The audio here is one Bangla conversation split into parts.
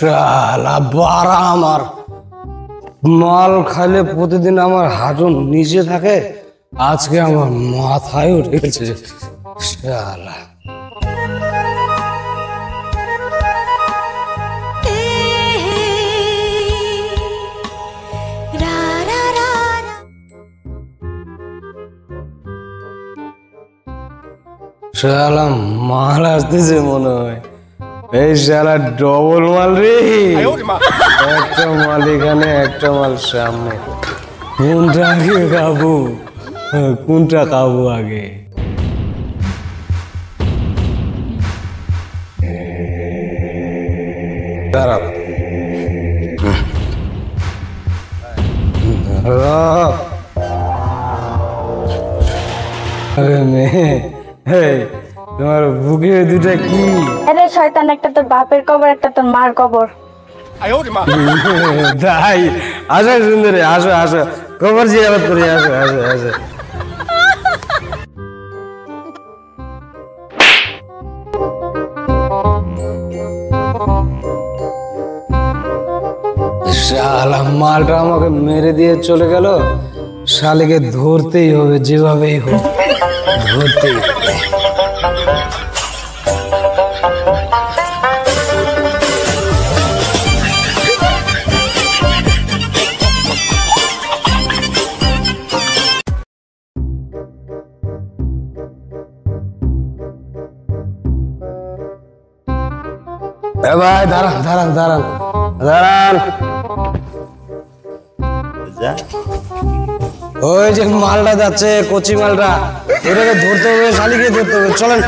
শালা বাড়া আমার মাল খাইলে প্রতিদিন আমার হাজম নিচে থাকে, আজকে আমার মাথায় উঠে গেছে শালা। শালা মাল আসতেছে মনে হয়, এই শালা ডবল মাল রে, একটা মাল এখানে একটা মাল সামনে, কোনটা আগে খাবো, কোনটা খাবো আগে? দাঁড়াও তোমার বুকে দুটা কি? আরে শয়তান, একটা তোর বাপের কবর, একটা তোর মার কবর। তাই আসো সুন্দরী, আসো আসো, কবর জিয়ারত করি, আসো আসো আসো। শালা মালটা আমাকে মেরে দিয়ে চলে গেল, শালিকে ধরতেই হবে, যেভাবেই হোক ধরতেই হবে। ভাই দাঁড়ান দাঁড়ান দাঁড়ান দাঁড়ান, ওই যে মালটা যাচ্ছে, কচি মালটা, এটাকে ধরতে হবে, শালিকে ধরতে হবে, চলেন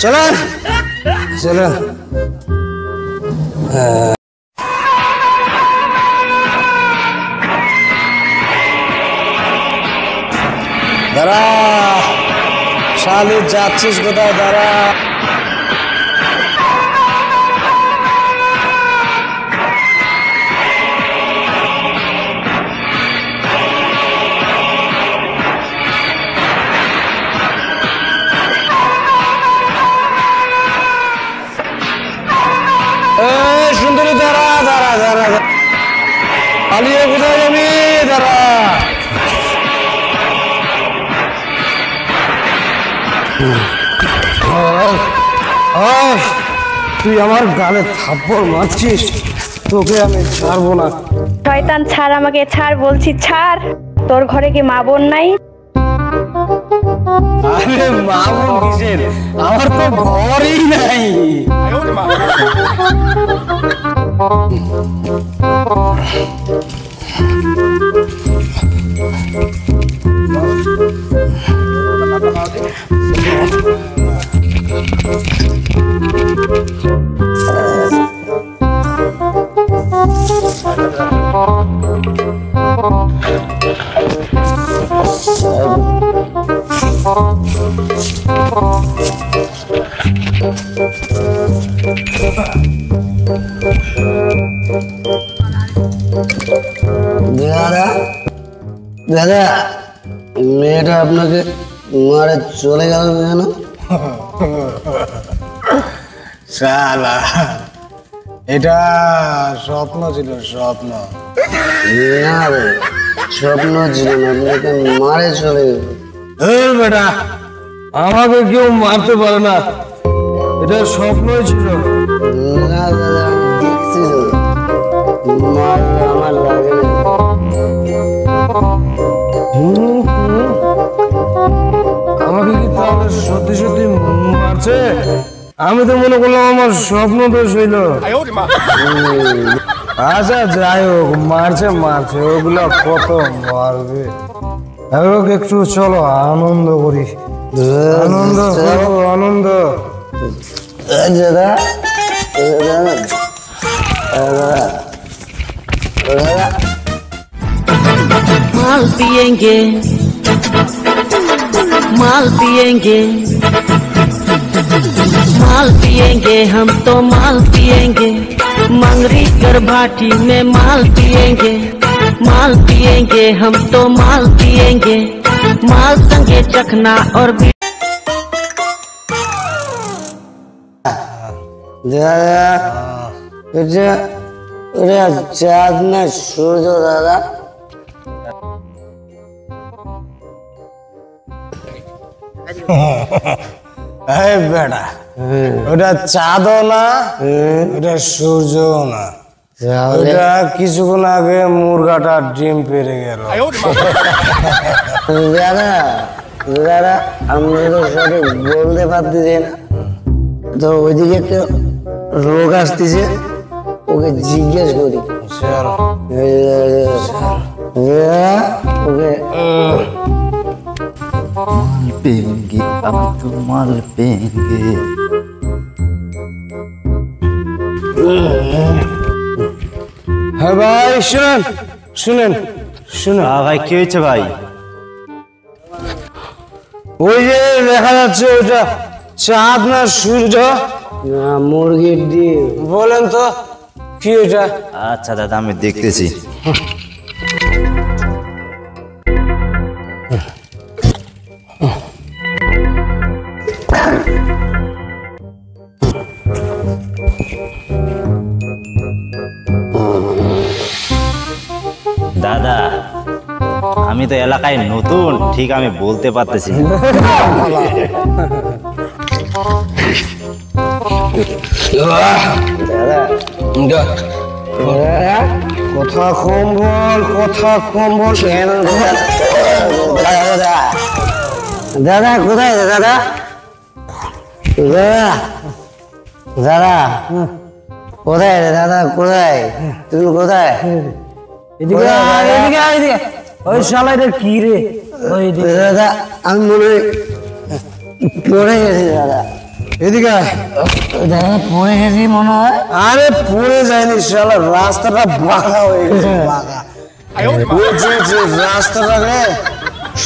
চলেন চলেন। দাঁড়া শালি, যাচ্ছিস কোথায়? দাঁড়া। সুন্দরী দাঁড়া দাঁড়া দাঁড়া, পালিয়ে কোথায় যাবি? দাঁড়া। তুই আমার গালে থাপ্পড় মারছিস, তোকে আমি ছাড়বো না। শয়তান ছাড়, আমাকে ছাড় বলছি, ছাড়। তোর ঘরে কি মা বোন নাই? আরে মা বোন কিসের, আমার তো ঘরই নাই। দাদা দাদা, মেয়েটা আপনাকে মারে চলে গেল কেন? শালা এটা স্বপ্ন ছিল, স্বপ্ন। না রে, স্বপ্ন ছিল না, আপনাকে মারে চলে গেল। বেটা, আমাকে কেউ মারতে পারে না, এটা স্বপ্নই ছিল। না দাদা, দেখছি আমার লাগে না। আমাকে কি তাহলে সত্যি সত্যি মারছে? আমি তো মনে করলাম আমার স্বপ্ন দোষ হইল। আচ্ছা যাই হোক, মারছে মারছে, ওগুলা কত মারবে। একটু চলো আনন্দ করি, আনন্দ আনন্দ। माल पिएंगे, माल पिएंगे, माल पिएंगे, हम तो माल पिएंगे, मंगरी कर भाटी में माल पिएंगे, माल पिएंगे, हम तो माल पिएंगे, माल संगे चखना और दादा ওরা চাঁদ না সূর্য দাদা? এই বেটা, ওটা চাঁদও না, ওটা সূর্যও না, ওটা কিছুক্ষণ আগে মুরগাটা ডিম পেড়ে গেল। দাদা দাদা আমরা তো সঠিক বলতে পারতেছি না, তো ওইদিকে একটা রোগ আসতেছে, ওকে জিজ্ঞেস করি। চল ওকে पेंगे अब तो माल पेंगे। হ্যাঁ ভাই, শুনেন শুনেন শুনেন, हाँ भाई কি হয়েছে ভাই? ওই যে দেখা যাচ্ছে ওটা চাঁদ না সূর্য? না, মুরগির ডিম। বলেন তো কি ওটা? আচ্ছা দাদা আমি দেখতেছি। দাদা আমি তো এলাকায় নতুন, ঠিক আমি বলতে পারতেছি না। কথা কম বল, কথা কম বল। দাদা কোথায় দাদা? দাদা দাদা কোথায় রে দাদা? কোথায় তুমি? কোথায়? এদিকে আয়, এদিকে আয়, এদিকে। ওই শালাটা কি রে? ওই দাদা আমি মনে হয় পড়ে গেছি দাদা। এদিকে আয়। দাদা পড়ে গেছি মনে হয়। আরে পড়ে যায়নি শালা, রাস্তাটা বাঁকা হয়ে গেছে, বাঁকা। রাস্তাটাকে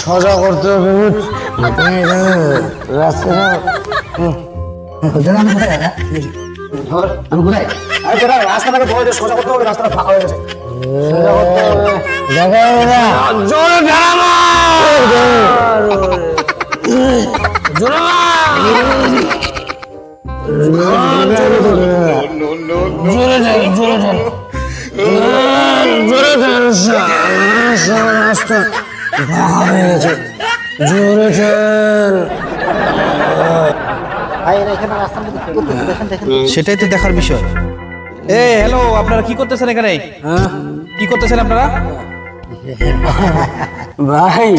সোজা করতে হবে। রাস্তাটা দাদা আমি কোথায় দাদা? আমি কোথায়? রাস্তাটাকে সোজা করতে হবে, রাস্তাটা ফাঁকা হয়ে গেছে। দাদা দাদা জোরে ঢালা, জোরে জোরে জোরে জোরে রাস্তা ফাঁকা হয়ে গেছে, জোরে ঠেল। সেটাই তো দেখার বিষয়। হ্যালো, আপনারা কি করতেছেন এখানে? কি করতেছেন আপনারা? ভাই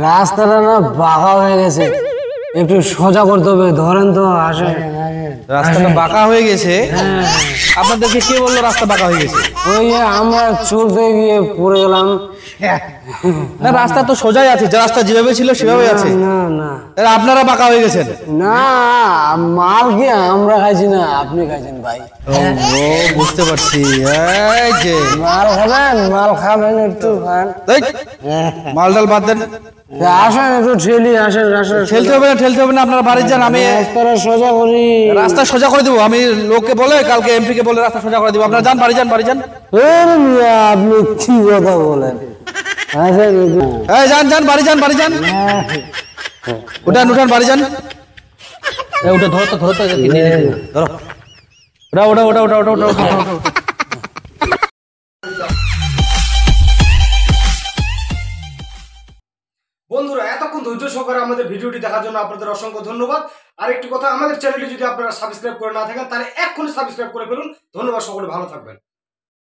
রাস্তাটা না বাঁকা হয়ে গেছে, একটু সোজা করতে হবে। ধরেন তো, আসে। রাস্তাটা বাঁকা হয়ে গেছে? আপনাদেরকে কে বললো রাস্তা বাঁকা হয়ে গেছে? ওই যে আমরা চলতে গিয়ে পড়ে গেলাম। না, রাস্তা তো সোজাই আছে, যে রাস্তা যেভাবে ছিল সেভাবে আছে। না না তাহলে আপনারা বাঁকা হয়ে গেছেন? না, মাল কি আমরা খাইছি না, আপনি খাইছেন ভাই। ও বুঝতে পারছি। এই যে মাল খাবেন, মাল খাবেন, একটু খান। এই, মাল ডাল বাদ দেন, আসেন একটু ঠেলি, আসেন আসেন। ঠেলতে হবে না, ঠেলতে হবে না, আপনারা বাড়ি যান। আমি রাস্তাটা সোজা করি। রাস্তা সোজা করে দেবো। আমি লোককে বলে, কালকে এমপি কে বলে রাস্তা সোজা করে দেবো। আপনারা যান, বাড়ি যান, বাড়ি যান। এই মিয়া, আপনি কি কথা বলেন? আসেন একটু। এই যান যান, বাড়ি যান, বাড়ি যান। উঠান উঠান, বাড়ি যান। ওটা ধরো তো, ধরো তো, ধরো। ওটা ওটা ওটা ওটা ওটা ওটা ওটা। বন্ধুরা, এতক্ষণ ধৈর্য সহকারে আমাদের ভিডিওটি দেখার জন্য আপনাদের অসংখ্য ধন্যবাদ। আর একটি কথা, আমাদের চ্যানেলটি যদি আপনারা সাবস্ক্রাইব করে না থাকেন তাহলে এক্ষুনি সাবস্ক্রাইব করে ফেলুন। ধন্যবাদ, সকলে ভালো থাকবেন।